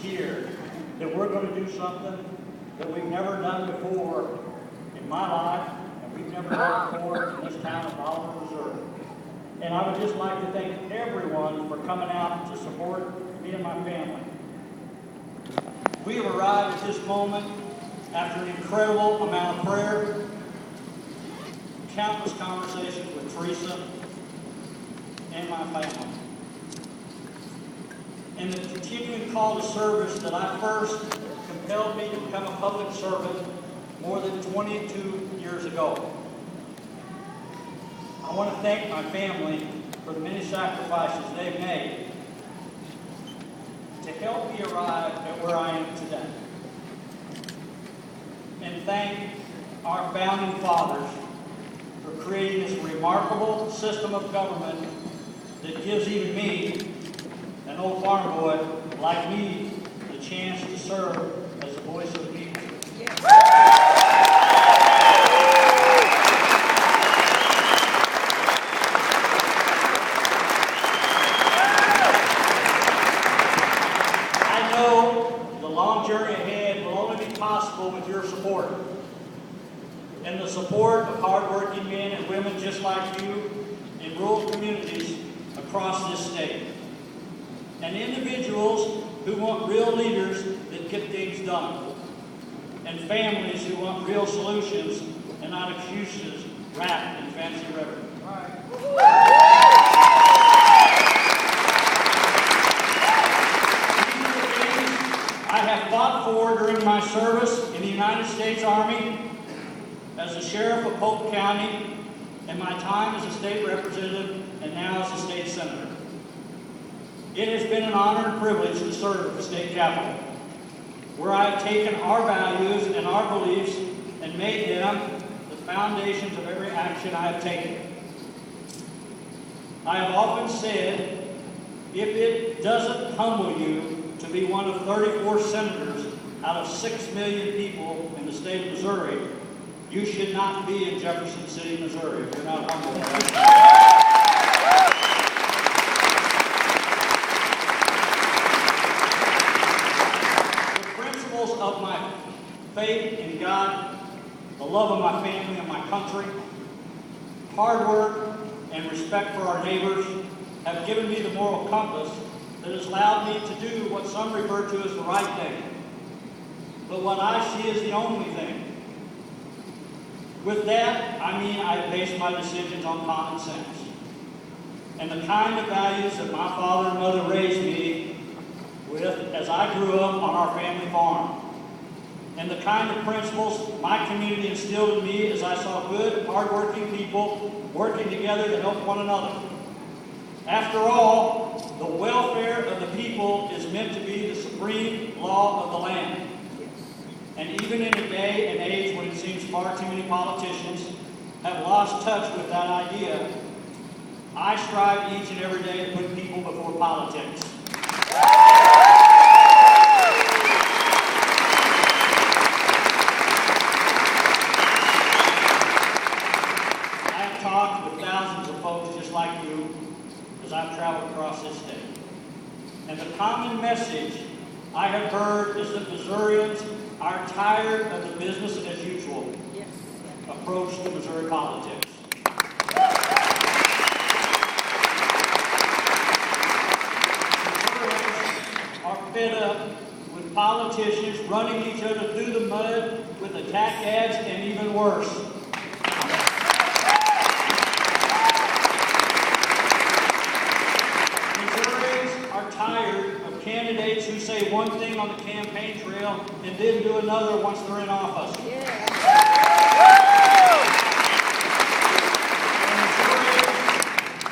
year that we're going to do something that we've never done before in my life, and we've never done before in this town of Oliver, Missouri. And I would just like to thank everyone for coming out to support me and my family. We have arrived at this moment after an incredible amount of prayer, countless conversations with Teresa and my family, and the continuing call to service that I first compelled me to become a public servant more than 22 years ago. I want to thank my family for the many sacrifices they've made to help me arrive at where I am today. And thank our founding fathers for creating this remarkable system of government that gives even me, an old farm boy like me, the chance to serve as the voice of the people. I know the long journey ahead will only be possible with your support and the support of hardworking men and women just like you in rural communities across this state, and individuals who want real leaders that get things done, and families who want real solutions and not excuses wrapped in fancy rhetoric. These are the things I have fought for during my service in the United States Army, as the sheriff of Polk County, and my time as a state representative and now as a state senator. It has been an honor and privilege to serve at the state capitol, where I have taken our values and our beliefs and made them the foundations of every action I have taken. I have often said, if it doesn't humble you to be one of 34 senators out of 6 million people in the state of Missouri, you should not be in Jefferson City, Missouri, if you're not humble. Of my faith in God, the love of my family and my country, hard work, and respect for our neighbors have given me the moral compass that has allowed me to do what some refer to as the right thing, but what I see as the only thing. With that, I mean I base my decisions on common sense and the kind of values that my father and mother raised me with as I grew up on our family farm, and the kind of principles my community instilled in me as I saw good, hardworking people working together to help one another. After all, the welfare of the people is meant to be the supreme law of the land. And even in a day and age when it seems far too many politicians have lost touch with that idea, I strive each and every day to put people before politics. Thousands of folks just like you as I've traveled across this state. And the common message I have heard is that Missourians are tired of the business as usual approach to Missouri politics. Missourians are fed up with politicians running each other through the mud with attack ads and even worse. Candidates who say one thing on the campaign trail and then do another once they're in office. And Missourians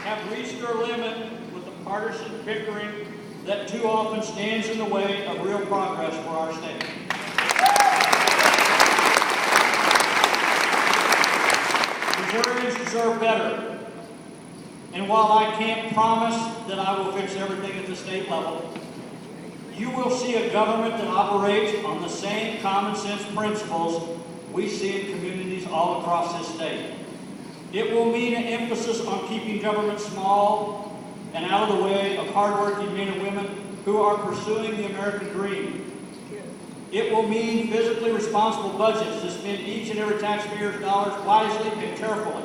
have reached their limit with the partisan bickering that too often stands in the way of real progress for our state. Missourians deserve better. And while I can't promise that I will fix everything at the state level, you will see a government that operates on the same common sense principles we see in communities all across this state. It will mean an emphasis on keeping government small and out of the way of hardworking men and women who are pursuing the American dream. It will mean physically responsible budgets to spend each and every taxpayer's dollars wisely and carefully,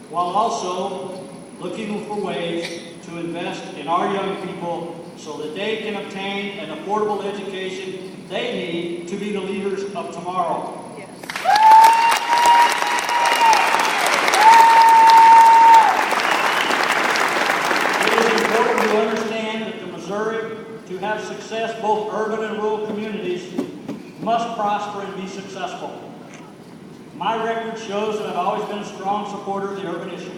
while also looking for ways to invest in our young people so that they can obtain an affordable education they need to be the leaders of tomorrow. It is important to understand that the Missouri, to have success, both urban and rural communities must prosper and be successful. My record shows that I've always been a strong supporter of the urban issues.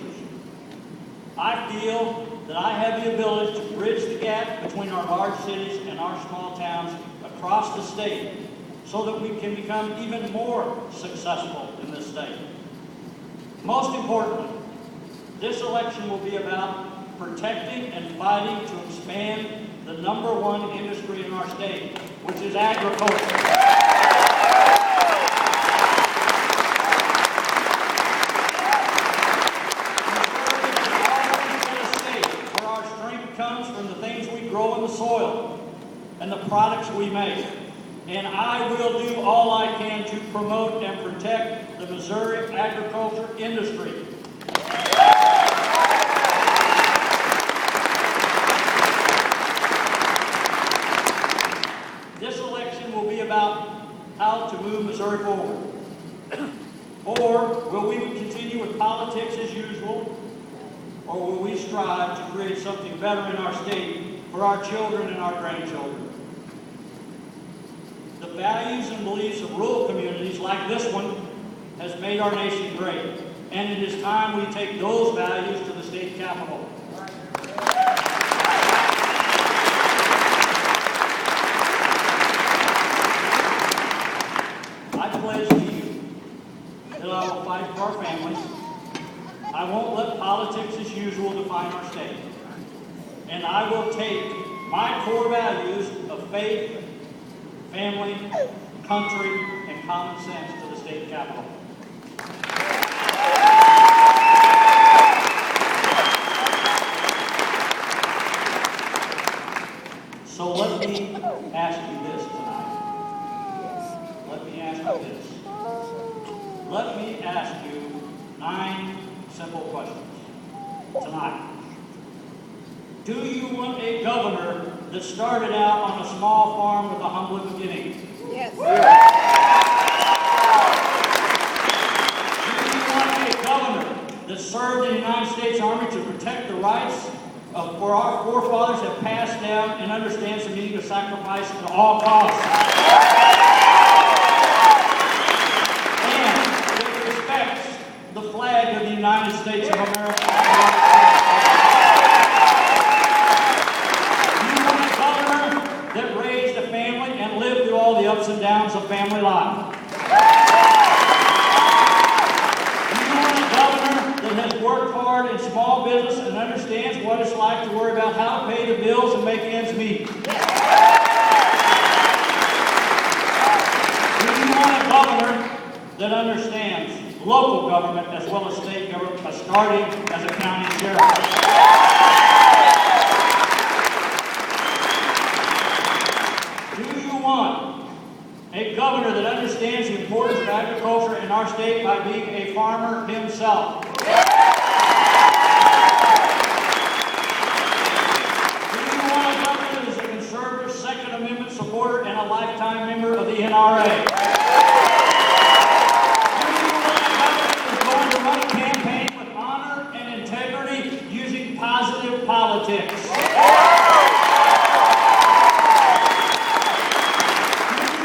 I feel that I have the ability to bridge the gap between our large cities and our small towns across the state so that we can become even more successful in this state. Most importantly, this election will be about protecting and fighting to expand the #1 industry in our state, which is agriculture. Comes from the things we grow in the soil and the products we make. And I will do all I can to promote and protect the Missouri agriculture industry. This election will be about how to move Missouri forward. Or will we continue with politics as usual? Or will we strive to create something better in our state for our children and our grandchildren? The values and beliefs of rural communities like this one has made our nation great, and it is time we take those values to the state capitol. I pledge to you that I will fight for our families. I won't let politics as usual define our state. And I will take my core values of faith, family, country, and common sense to the state capitol. So let me ask you this tonight. Let me ask you this. Let me ask you 9 simple questions tonight. Do you want a governor that started out on a small farm with a humble beginning? Yes. Do you want a governor that served in the United States Army to protect the rights of where our forefathers have passed down and understands the meaning of sacrifice at all costs? And it respects the flag of the United States of America. You want a governor that raised a family and lived through all the ups and downs of family life. You want a governor that has worked hard in small business and understands what it's like to worry about how to pay the bills and make ends meet. Do you want a governor that understands local government as well as state government, starting as a county sheriff? Do you want a governor that understands the importance of agriculture in our state by being a farmer himself? Do you want a governor that is a conservative Second Amendment supporter and a lifetime member of the NRA? Positive politics. Do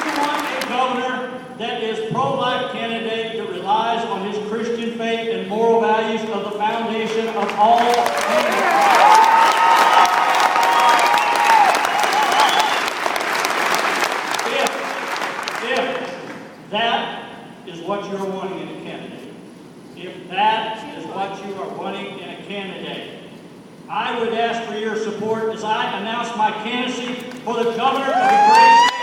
you want a governor that is pro-life candidate that relies on his Christian faith and moral values of the foundation of all things? If that is what you're wanting in a candidate, if that is what you are wanting in a candidate, I would ask for your support as I announce my candidacy for the governor of the great